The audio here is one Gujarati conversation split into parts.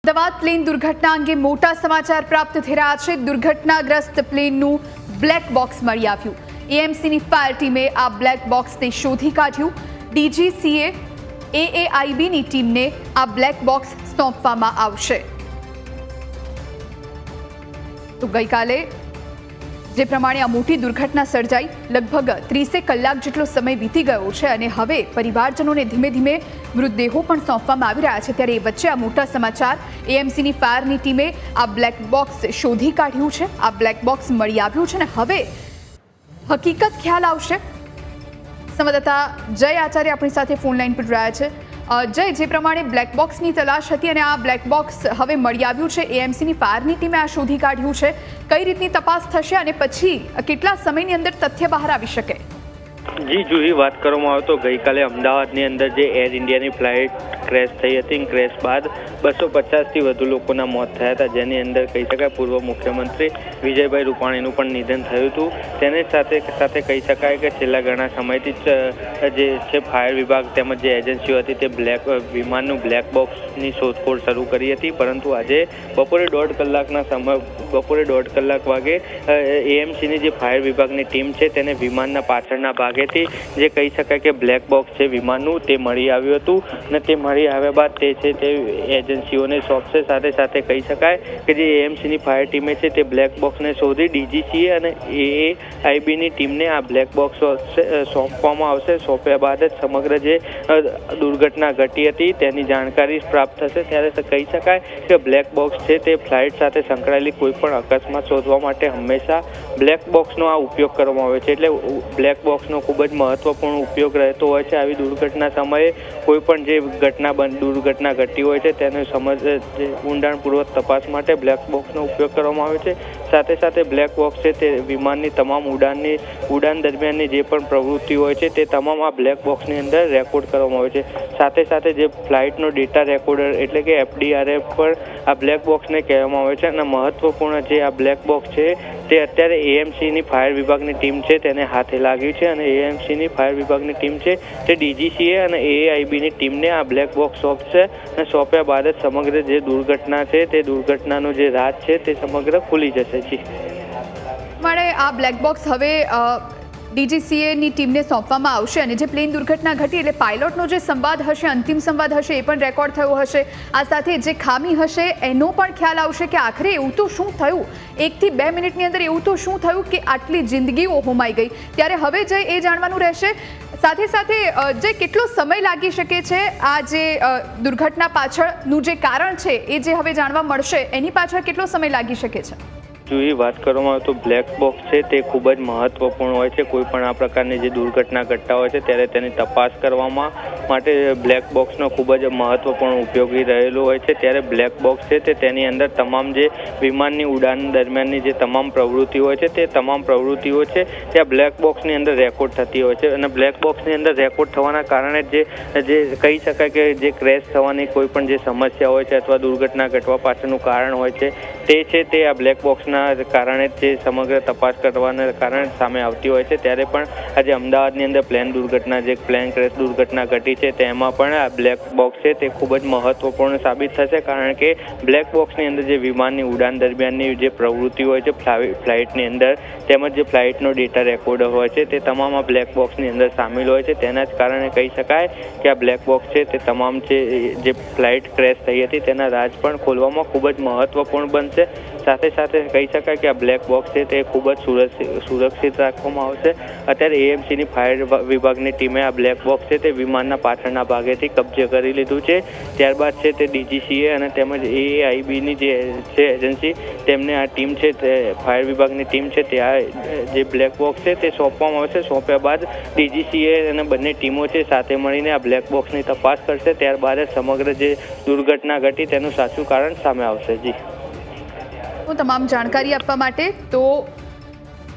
અમદાવાદ પ્લેન દુર્ઘટના અંગે મોટા સમાચાર પ્રાપ્ત થઈ રહ્યા છે। દુર્ઘટનાગ્રસ્ત પ્લેનનું બ્લેક બોક્સ મળી આવ્યું। એએમસીની ફાયર ટીમે આ બ્લેક બોક્સને શોધી કાઢ્યું। ડીજીસીએ એએઆઈબીની ટીમને આ બ્લેક બોક્સ સોંપવામાં આવશે। તો ગઈકાલે જે પ્રમાણે આ મોટી દુર્ઘટના સર્જાઈ, લગભગ 30 કલાક જેટલો સમય વીતી ગયો છે અને હવે પરિવારજનોને ધીમે ધીમે મૃતદેહો પણ સોંપવામાં આવી રહ્યા છે। ત્યારે એ વચ્ચે આ મોટા સમાચાર, એએમસીની ફાયરની ટીમે આ બ્લેક બોક્સ શોધી કાઢ્યું છે। આ બ્લેક બોક્સ મળી આવ્યું છે અને હવે હકીકત ખ્યાલ આવશે। સંવાદદાતા જય આચાર્ય આપણી સાથે ફોન લાઈન પર રહ્યા છે। જય, જે પ્રમાણે બ્લેક બોક્સની તલાશ હતી અને આ બ્લેક બોક્સ હવે મળી આવ્યું છે, એએમસીની ફાયરની ટીમે આ શોધી કાઢ્યું છે, કઈ રીતની તપાસ થશે અને પછી કેટલા સમયની અંદર તથ્ય બહાર આવી શકે? જી જુહી, વાત કરવામાં આવે તો ગઈકાલે અમદાવાદની અંદર જે એર ઇન્ડિયાની ફ્લાઇટ ક્રેશ થઈ હતી, ક્રેશ બાદ 250થી વધુ લોકોના મોત થયા હતા, જેની અંદર કહી શકાય પૂર્વ મુખ્યમંત્રી વિજયભાઈ રૂપાણીનું પણ નિધન થયું હતું। તેને સાથે કહી શકાય કે છેલ્લા ઘણા સમયથી જે છે ફાયર વિભાગ તેમજ જે એજન્સીઓ હતી તે વિમાનનું બ્લેક બોક્સની શોધખોળ શરૂ કરી હતી, પરંતુ આજે બપોરે 1.5 કલાક વાગે એએમસીની જે ફાયર વિભાગની ટીમ છે તેને વિમાનના પાછળના ભાગેથી જે કહી શકાય કે બ્લેક બોક્સ છે વિમાનનું તે મળી આવ્યું હતું અને તે મળી આવ્યા બાદ તે છે તે એજન્સીઓને સોંપશે। સાથે કહી શકાય કે જે એએમસીની ફાયર ટીમે છે તે બ્લેક બોક્સને શોધી ડીજીસીએ અને એએઆઈબીની ટીમને આ બ્લેક બોક્સ સોંપવામાં આવશે। સોંપ્યા બાદ જ સમગ્ર જે દુર્ઘટના ઘટી હતી તેની જાણકારી પ્રાપ્ત થશે। ત્યારે કહી શકાય કે બ્લેક બોક્સ છે તે ફ્લાઇટ સાથે સંકળાયેલી કોઈ પણ અકસ્માત શોધવા માટે હંમેશા બ્લેક બોક્સનો આ ઉપયોગ કરવામાં આવે છે। એટલે બ્લેક બોક્સનો ખૂબ જ મહત્વપૂર્ણ ઉપયોગ રહેતો હોય છે। આવી દુર્ઘટના સમયે કોઈ પણ જે દુર્ઘટના ઘટી હોય છે તેને ઊંડાણપૂર્વક તપાસ માટે બ્લેક બોક્સનો ઉપયોગ કરવામાં આવે છે। સાથે બ્લેક બોક્સ છે તે વિમાનની તમામ ઉડાન દરમિયાનની જે પણ પ્રવૃત્તિ હોય છે તે તમામ આ બ્લેક બોક્સની અંદર રેકોર્ડ કરવામાં આવે છે। સાથે જે ફ્લાઇટનો ડેટા રેકોર્ડર એટલે કે એફડીઆરએફ પર આ બ્લેક બોક્સને કહેવામાં આવે છે અને મહત્વપૂર્ણ જે આ બ્લેક બોક્સ છે તે અત્યારે એએમસીની ફાયર વિભાગની ટીમ છે તેને હાથે લાગ્યું છે અને એએમસીની ફાયર વિભાગની ટીમ છે તે ડીજીસીએ અને એએઆઈબીની ટીમને આ બ્લેક બોક્સ સોંપશે અને સોંપ્યા બાદ જ સમગ્ર જે દુર્ઘટના છે તે દુર્ઘટનાનું જે રાજ છે તે સમગ્ર ખુલી જશે। જી મારે આ બ્લેક બોક્સ હવે ડીજીસીએની ટીમને સોંપવામાં આવશે અને જે પ્લેન દુર્ઘટના ઘટી એટલે પાયલોટનો જે સંવાદ હશે, અંતિમ સંવાદ હશે, એ પણ રેકોર્ડ થયો હશે। આ સાથે જે ખામી હશે એનો પણ ખ્યાલ આવશે કે આખરે એવું તો શું થયું, 1 થી 2 મિનિટની અંદર એવું તો શું થયું કે આટલી જિંદગીઓ હોમાઈ ગઈ। ત્યારે હવે જે એ જાણવાનું રહેશે। સાથે જે કેટલો સમય લાગી શકે છે આ જે દુર્ઘટના પાછળનું જે કારણ છે એ જે હવે જાણવા મળશે એની પાછળ કેટલો સમય લાગી શકે છે? જો વાત કરવામાં આવે તો બ્લેક બોક્સ છે તે ખૂબ જ મહત્વપૂર્ણ હોય છે। કોઈ પણ આ પ્રકારની જે દુર્ઘટના ઘટતા હોય છે ત્યારે તેની તપાસ કરવામાં માટે બ્લેક બોક્સનો ખૂબ જ મહત્વપૂર્ણ ઉપયોગી રહેલું હોય છે। ત્યારે બ્લેક બોક્સ છે તે તેની અંદર તમામ જે વિમાનની ઉડાન દરમિયાનની જે તમામ પ્રવૃત્તિઓ હોય છે તે તમામ પ્રવૃત્તિઓ છે તે બ્લેક બોક્સની અંદર રેકોર્ડ થતી હોય છે અને બ્લેક બોક્સની અંદર રેકોર્ડ થવાના કારણે જે કહી શકાય કે જે ક્રેશ થવાની કોઈ પણ જે સમસ્યા હોય છે અથવા દુર્ઘટના ઘટવા પાછળનું કારણ હોય છે તે આ બ્લેક બોક્સના કારણે જે સમગ્ર તપાસ કરવાના કારણે સામે આવતી હોય છે। ત્યારે પણ આજે અમદાવાદની અંદર પ્લેન ક્રેશ દુર્ઘટના ઘટી છે તેમાં પણ આ બ્લેક બોક્સ છે તે ખૂબ જ મહત્વપૂર્ણ સાબિત થશે, કારણ કે બ્લેક બોક્સની અંદર જે વિમાનની ઉડાન દરમિયાનની જે પ્રવૃત્તિ હોય છે ફ્લાઇટની અંદર તેમજ જે ફ્લાઇટનો ડેટા રેકોર્ડર હોય છે તે તમામ આ બ્લેક બોક્સની અંદર સામેલ હોય છે। તેના જ કારણે કહી શકાય કે આ બ્લેક બોક્સ છે તે તમામ જે ફ્લાઇટ ક્રેશ થઈ હતી તેના રાજ પણ ખોલવામાં ખૂબ જ મહત્વપૂર્ણ બનશે। સાથે કહી શકાય કે આ બ્લેક બોક્સ છે તે ખૂબ જ સુરક્ષિત રાખવામાં આવશે। અત્યારે એએમસીની ફાયર વિભાગની ટીમે આ બ્લેક બોક્સ છે તે વિમાનના પાછળના ભાગેથી કબજે કરી લીધું છે। ત્યારબાદ છે તે ડીજીસીએ અને તેમજ એએઆઈબીની જે છે એજન્સી તેમને આ ટીમ છે તે ફાયર વિભાગની ટીમ છે તે આ જે બ્લેક બોક્સ છે તે સોંપવામાં આવશે। સોંપ્યા બાદ ડીજીસીએ અને બંને ટીમો છે સાથે મળીને આ બ્લેક બોક્સની તપાસ કરશે। ત્યારબાદ જ સમગ્ર જે દુર્ઘટના ઘટી તેનું સાચું કારણ સામે આવશે। જી તમામ જાણકારી આપવા માટે। તો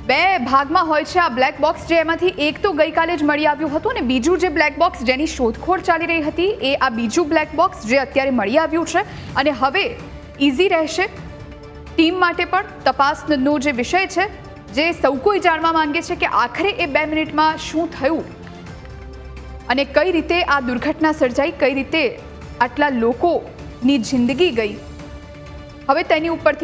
2 ભાગમાં હોય છે આ બ્લેક બોક્સ, જે એમાંથી એક તો ગઈકાલે જ મળી આવ્યું હતું અને બીજું જે બ્લેક બોક્સ જેની શોધખોળ ચાલી રહી હતી એ આ બીજું બ્લેક બોક્સ જે અત્યારે મળી આવ્યું છે અને હવે ઇઝી રહેશે ટીમ માટે પણ તપાસનો જે વિષય છે, જે સૌ કોઈ જાણવા માંગે છે કે આખરે એ 2 મિનિટમાં શું થયું અને કઈ રીતે આ દુર્ઘટના સર્જાઈ, કઈ રીતે આટલા લોકોની જિંદગી ગઈ, હવે તેની ઉપરથી